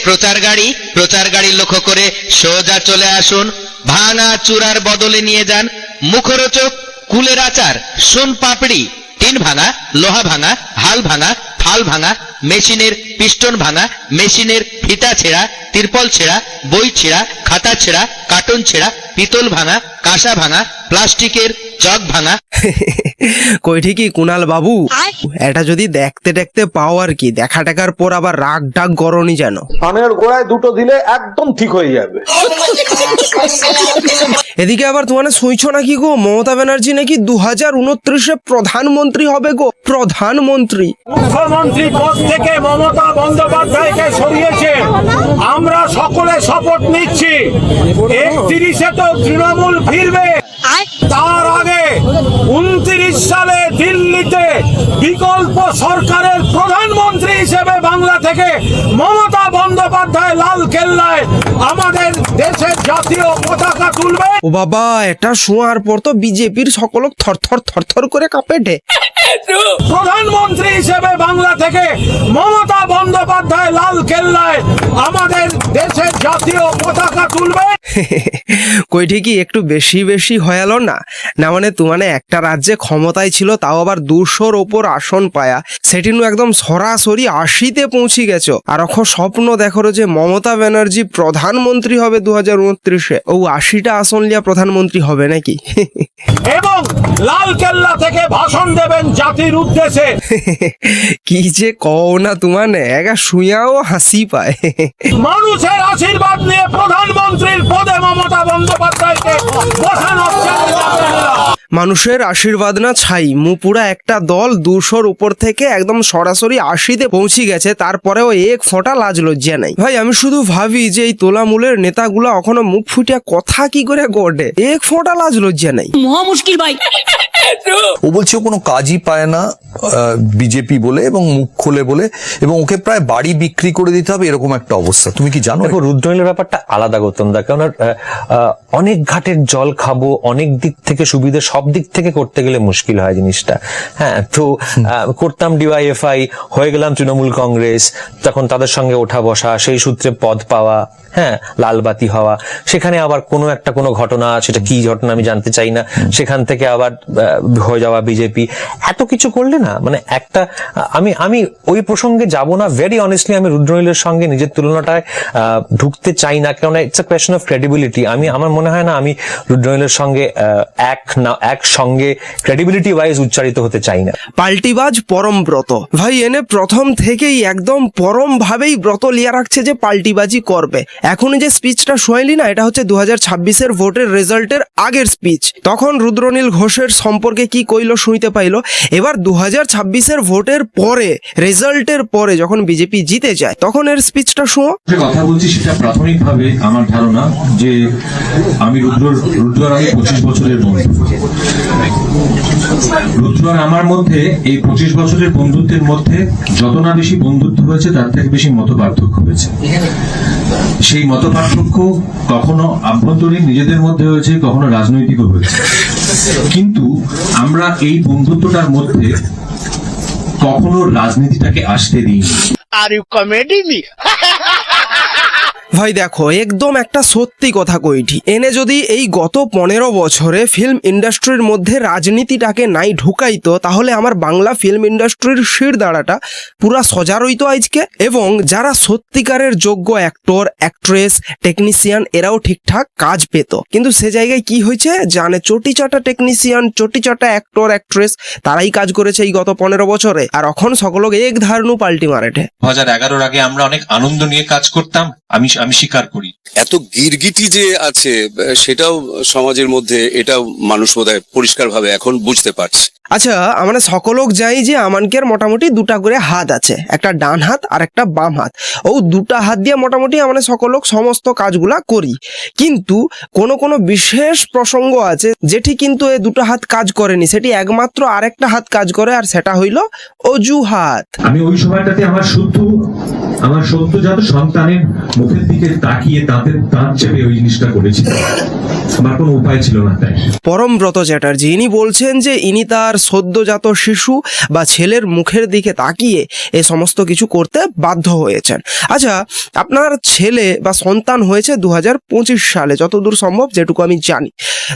প্রচার গাড়ি লক্ষ্য করে সোজা চলে আসুন। ভাঙা চূড়ার বদলে নিয়ে যান মুখরোচক কুলের আচার, সোন পাপড়ি, টিন ভাঙা, লোহা ভাঙা, হাল ভাঙা, ফাল ভাঙা, মেশিনের পিস্টন ভাঙা, মেশিনের ফিতা ছেঁড়া, তিরপল ছেঁড়া, বই ছেঁড়া, খাতা ছেঁড়া, কার্টুন ছেঁড়া, পিতল ভাঙা, কাঁসা ভাঙা, প্লাস্টিকের জগ ভাঙা। কই ঠিকই কুনাল বাবু, এটা যদি দেখতে দেখতে পাও আর কি, দেখা টাকার পর আবার রাগ ডাক গরনি যেন। কানের গোড়ায় দুটো দিলে একদম ঠিক হয়ে যাবে। এদিকে আবার তোমার শুনছো নাকি গো, মমতা ব্যানার্জি নাকি 2029-এ প্রধানমন্ত্রী হবে গো, প্রধানমন্ত্রী। মুখ্যমন্ত্রী পদ থেকে মমতা বন্দ্যোপাধ্যায়কে সরিয়েছে। আমরা সকলে শপথ নিচ্ছি 31-এ তো তৃণমূল ফিরবে, তার আগে 29 সালে দিল্লিতে বিকল্প সরকারের প্রধানমন্ত্রী হিসেবে বাংলা থেকে মমতা বন্দ্যোপাধ্যায় লাল কেল্লায় আমাদের দেশের জাতীয় পতাকা তুলবে। ও বাবা, এটা শোনার পর তো বিজেপির সকল থরথর করে কাঁপে। প্রধানমন্ত্রী হিসেবে বাংলা থেকে মমতা বন্দ্যোপাধ্যায় লাল কেল্লায় আমাদের দেশের জাতীয় পতাকা তুলবে। কই ঠিকই একটু বেশি হয়াল না মানে তোমানে একটা রাজ্যে ক্ষমতায় ছিল, তাও আবার 200-র ওপর আসন পায়া, সেটি একদম সরাসরি 80-তে পৌঁছে গেছো। আর এখন স্বপ্ন দেখো যে মমতা ব্যানার্জি প্রধানমন্ত্রী হবে 2029-এ, ও 80টা আসন লিয়া প্রধানমন্ত্রী হবে নাকি? এবং লাল কেল্লা থেকে ভাষণ দেবেন জাতির উদ্দেশ্যে। কি যে কও না তোমানে, একা শুয়াও হাসি পায়। মানুষের আশীর্বাদ নিয়ে প্রধানমন্ত্রীর পদে মমতা বন্দ্যোপাধ্যায়কে বসানো মানুষের আশীর্বাদ না ছাই, মুপুরা একটা দল 200-র উপর থেকে একদম সরাসরি 80-তে পৌঁছে গেছে, তারপরেও এক ফোঁটা লাজ লজ্জা নাই। ভাই আমি শুধু ভাবি যে এই তোলামূলের নেতাগুলা এখনো মুখ ফুটিয়া কথা কি করে গড়ে, এক ফোঁটা লাজ লজ্জা নাই। মহা মুশকিল ভাই। ও বলছে ও কোনো কাজই পায় না বিজেপি বলে এবং মুখ খোলে বলে, এবং ওকে প্রায় বাড়ি বিক্রি করে দিতে হবে এরকম একটা অবস্থা। তুমি কি জানো? দেখো, রুদ্রনীলের ব্যাপারটা আলাদা গৌতম দা, কারণ অনেক ঘাটের জল খাবো, অনেক দিক থেকে সুবিধা, সব দিক থেকে করতে গেলে মুশকিল হয় জিনিসটা। হ্যাঁ, তো করতাম ডিওয়াইএফআই, হয়ে গেলাম তৃণমূল কংগ্রেস, তখন তাদের সঙ্গে ওঠা বসা, সেই সূত্রে পদ পাওয়া, হ্যাঁ, লালবাতি হওয়া, সেখানে আবার কোনো ঘটনা, সেটা কি ঘটনা আমি জানতে চাই না, সেখান থেকে আবার হয়ে যাওয়া বিজেপি, এত কিছু করলে না মানে একটা আমি ওই প্রসঙ্গে যাব না। ভেরি অনেস্টলি আমি রুদ্রনীলের সঙ্গে নিজের তুলনাটায় ঢুকতে চাই না, কারণ it's a question of credibility. আমার মনে হয় না আমি রুদ্রনীলের সঙ্গে এক সঙ্গে ক্রেডিবিলিটি ওয়াইজ উচ্চারিত হতে চাই না। পাল্টিবাজ পরম ব্রত ভাই, এনে প্রথম থেকেই একদম পরম ভাবেই ব্রত লিয়া রাখছে যে পাল্টিবাজি করবে। এখন যে স্পিচটা শোনাইলি না, এটা হচ্ছে 2026-এর ভোটের রেজাল্টের আগের স্পিচ। তখন রুদ্রনীল ঘোষের সম্পর্কে কি কইলো শুনতে পাইলো। এবার 2026-এর ভোটের পরে, রেজাল্টের পরে যখন বিজেপি জিতে যায়, তখন এর স্পিচটা শুনো। যে কথা বলছি সেটা প্রাথমিকভাবে আমার ধারণা যে আমি রুদ্র আর আমি 25 বছরের বন্ধু। রুদ্র আর আমার মধ্যে এই 25 বছরের বন্ধুত্বের মধ্যে যত না বেশি বন্ধুত্ব হয়েছে, তার থেকে বেশি মত পার্থক্য হয়েছে। সেই মত পার্থক্য কখনো আভ্যন্তরীণ নিজেদের মধ্যে হয়েছে, কখনো রাজনৈতিকও হয়েছে, কিন্তু আমরা এই বন্ধুত্বটার মধ্যে কখনো রাজনীতিটাকে আসতে দিই। Are you comedy me? ভাই দেখো, একদম একটা সত্যি কথা কইটি, এনে যদি এই গত 15 বছরে ফিল্ম ইন্ডাস্ট্রির মধ্যে রাজনীতিটাকে নাই ঢুকাইতো, তাহলে আমার বাংলা ফিল্ম ইন্ডাস্ট্রির শির দাঁড়াটা পুরা সজা রইতো আজকে। এবং যারা সত্যিকারের যোগ্য অ্যাক্টর, অ্যাক্ট্রেস, টেকনিশিয়ান, এরাও ঠিকঠাক কাজ পেত। কিন্তু সে জায়গায় কি হয়েছে জানে, চটিচাটা টেকনিশিয়ান, চটিচাটা অ্যাক্টর, অ্যাক্ট্রেস, তারাই কাজ করেছে এই গত 15 বছরে। আর এখন সকলক এক ধারণু পাল্টি মারেটে। 2011-র আগে আমরা অনেক আনন্দ নিয়ে কাজ করতাম, আমি স্বীকার করি। এত গিরগিটি যে আছে সেটাও সমাজের মধ্যে, এটাও মানুষ বোধহয় পরিষ্কার ভাবে এখন বুঝতে পারছে। আচ্ছা, আমরা সকলক যাই যে আমানকের মোটামুটি দুটা করে হাত আছে, একটা ডান হাত আর একটা বাম হাত। ও দুটা হাত দিয়ে মোটামুটি আমরা সকলক সমস্ত কাজগুলা করি, কিন্তু কোনো বিশেষ প্রসঙ্গ আছে যেটি কিন্তু এই দুটো হাত কাজ করেনি, সেটি একমাত্র আরেকটা হাত কাজ করে, আর সেটা হইল অজুহাত। আমি ওই সময়টাতে আমার শুধু আমার সদ্যজাত সন্তানের মুখের দিকে তাকিয়ে তাদের দাঁত চেপে ওই জিনিসটা করেছি। আমার কোনো উপায় ছিল না তাই। পরমব্রত চ্যাটার্জি ইনি বলছেন যে ইনি তার সদ্যজাত শিশু বা ছেলের মুখের দিকে তাকিয়ে এ সমস্ত কিছু করতে বাধ্য হয়েছেন। আচ্ছা, আপনার ছেলে বা সন্তান হয়েছে 2025 সালে, যতদূর সম্ভব যেটুকু আমি জানি।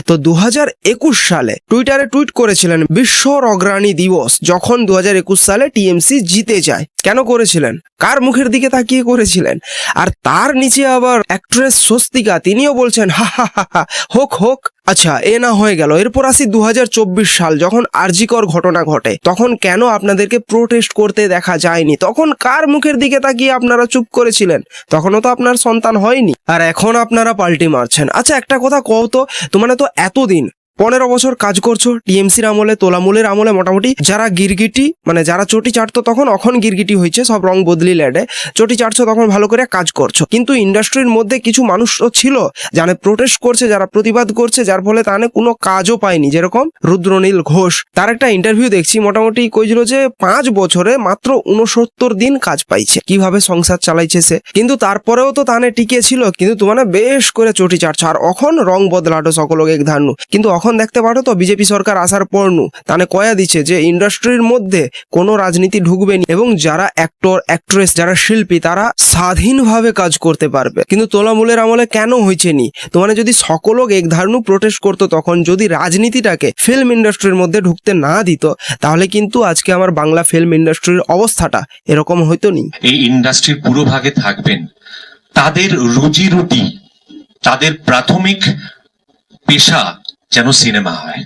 তো 2021 সালে টুইটারে টুইট করেছিলেন বিশ্ব অগ্রণী দিবস, যখন 2021 সালে টিএমসি জিতে যায়। কেন করেছিলেন? কার মুখের দিকে তাকিয়ে করেছিলেন? আর তার নিচে আবার অ্যাক্ট্রেস স্বস্তিকা, তিনিও বলছেন হা হা হা হা, হোক হোক। আচ্ছা, এ না হয়ে গেল, এরপর আসি 2024 সাল, যখন আরজিকর ঘটনা ঘটে, তখন কেন আপনাদেরকে প্রোটেস্ট করতে দেখা যায়নি? তখন কার মুখের দিকে তাকিয়ে আপনারা চুপ করেছিলেন? তখনও তো আপনার সন্তান হয়নি, আর এখন আপনারা পাল্টি মারছেন। আচ্ছা, একটা কথা কও তো, তোমরা তো এতদিন 15 বছর কাজ করছো টিএমসির আমলে, তোলামূলের আমলে, মোটামুটি যারা গিরগিটি মানে যারা চটি চাটতো তখন, এখন গিরগিটি হয়েছে, সব রং বদলি লেডে, চটি চাটছো তখন ভালো করে কাজ করছো। কিন্তু ইন্ডাস্ট্রির মধ্যে কিছু মানুষও ছিল যারা প্রোটেস্ট করছে, যারা প্রতিবাদ করছে, যার ফলে তাহলে কোনো কাজও পায়নি। যেরকম রুদ্রনীল ঘোষ, তার একটা ইন্টারভিউ দেখছি, মোটামুটি কইছিল যে 5 বছরে মাত্র 69 দিন কাজ পাইছে, কিভাবে সংসার চালাইছে সে। কিন্তু তারপরেও তো তানে টিকে ছিল, কিন্তু তোমার বেশ করে চটি চাটছো। আর এখন রং বদলাটো সকল এক ধারণু, কিন্তু এখন দেখতে পারো তো বিজেপি সরকার আসার পর তানে কয়া দিচ্ছে যে ইন্ডাস্ট্রির মধ্যে কোনো রাজনীতি ঢুকবে না, এবং যারা অ্যাক্টর অ্যাক্ট্রেস যারা শিল্পী তারা স্বাধীনভাবে কাজ করতে পারবে। কিন্তু তোলামূলের আমলে কেন হয়েছে নি? তোমার যদি সকলক এক ধারণু প্রোটেস্ট করতো, তখন যদি রাজনীতিটাকে ফিল্ম ইন্ডাস্ট্রির মধ্যে ঢুকতে না দিত, তাহলে কিন্তু আজকে আমার বাংলা ফিল্ম ইন্ডাস্ট্রির অবস্থাটা এরকম হইতো নি। এই ইন্ডাস্ট্রির পুরো ভাগে থাকবেন, তাদের রুজি রুটি, তাদের প্রাথমিক পেশা যেন সিনেমা হয়,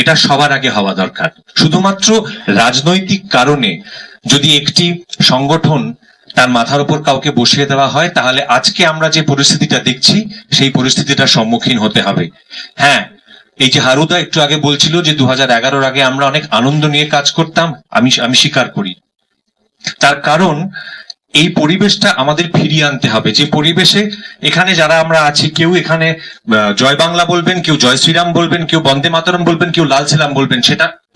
এটা সবার আগে হওয়া দরকার। শুধুমাত্র রাজনৈতিক কারণে যদি একটি সংগঠন তার মাথার উপর কাউকে বসিয়ে দেওয়া হয়, তাহলে আজকে আমরা যে পরিস্থিতিটা দেখছি সেই পরিস্থিতিটার সম্মুখীন হতে হবে। হ্যাঁ, এই যে হারুদা একটু আগে বলছিল যে 2011 আগে আমরা অনেক আনন্দ নিয়ে কাজ করতাম, আমি স্বীকার করি। তার কারণ এই পরিবেশটা আমাদের ফিরিয়ে আনতে হবে, যে পরিবেশে এখানে যারা আমরা আছি, কেউ এখানে জয় বাংলা বলবেন, কেউ জয় শ্রীরাম বলবেন, কেউ বন্দে মাতরম বলবেন, কেউ লাল সালাম বলবেন,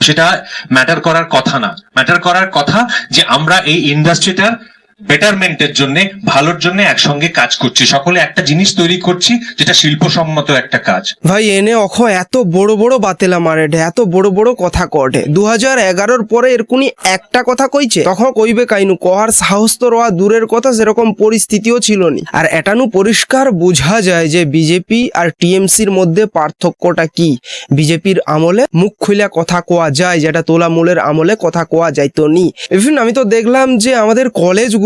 সেটা ম্যাটার করার কথা না। ম্যাটার করার কথা যে আমরা এই ইন্ডাস্ট্রিটার বেটারমেন্টের জন্য, ভালোর জন্য একসঙ্গে কাজ করছি, সকলে একটা জিনিস তৈরি করছি যেটা শিল্পসম্মত একটা কাজ। ভাই এনে অখ এত বড় বড় বাতেলা মারে, এত বড় বড় কথা কটে। 2011 পরে এরকুনি একটা কথা কইছে, তখন কইবে কাইনু, কহার সাহস তো রওয়া দূরের কথা, সেরকম পরিস্থিতিও ছিল নি। আর এটানু পরিষ্কার বোঝা যায় যে বিজেপি আর টিএমসির মধ্যে পার্থক্যটা কি। বিজেপির আমলে মুখ খুলে কথা কোয়া যায়, যেটা তোলামূলের আমলে কথা কোয়া যাইতো নি। ইভেন আমি তো দেখলাম যে আমাদের কলেজগুলোতে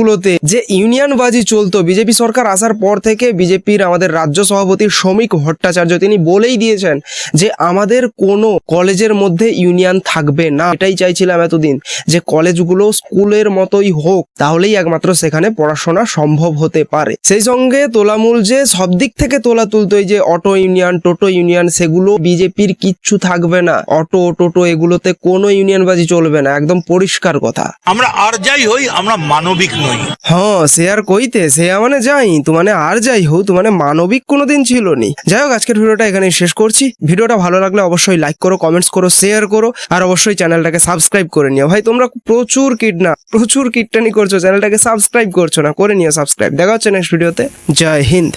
যে ইউনিয়নবাজি চলতো বিজেপি সরকার আসার পর থেকে, বিজেপির আমাদের রাজ্য সভাপতি শ্রমিক ভট্টাচার্য তিনি বলেই দিয়েছেন যে আমাদের কোনো কলেজের মধ্যে ইউনিয়ন থাকবে না। এটাই চাইছিলাম এতদিন, যে কলেজগুলো স্কুলের মতোই হোক, তাহলেই একমাত্র সেখানে পড়াশোনা সম্ভব হতে পারে। সেই সঙ্গে তোলামূল যে সব দিক থেকে তোলা তুলতো, এই যে অটো ইউনিয়ন, টোটো ইউনিয়ন, সেগুলো বিজেপির কিচ্ছু থাকবে না। অটো টোটো এগুলোতে কোনো ইউনিয়নবাজি চলবে না, একদম পরিষ্কার কথা। আমরা আর যাই হই, আমরা মানবিক নই। হ্যাঁ, সে আর কইতে, সে মানে যাই তু মানে আর যাই হোক, তু মানে মানবিক কোনোদিন ছিল নি। যাই হোক, আজকের ভিডিওটা এখানেই শেষ করছি। ভিডিওটা ভালো লাগলে অবশ্যই লাইক করো, কমেন্টস করো, শেয়ার করো, আর অবশ্যই চ্যানেলটাকে সাবস্ক্রাইব করে নিও। ভাই তোমরা প্রচুর কিটটানি করছো, চ্যানেলটাকে সাবস্ক্রাইব করছো না, করে নিও সাবস্ক্রাইব। দেখা হচ্ছে নেক্সট ভিডিওতে। জয় হিন্দ।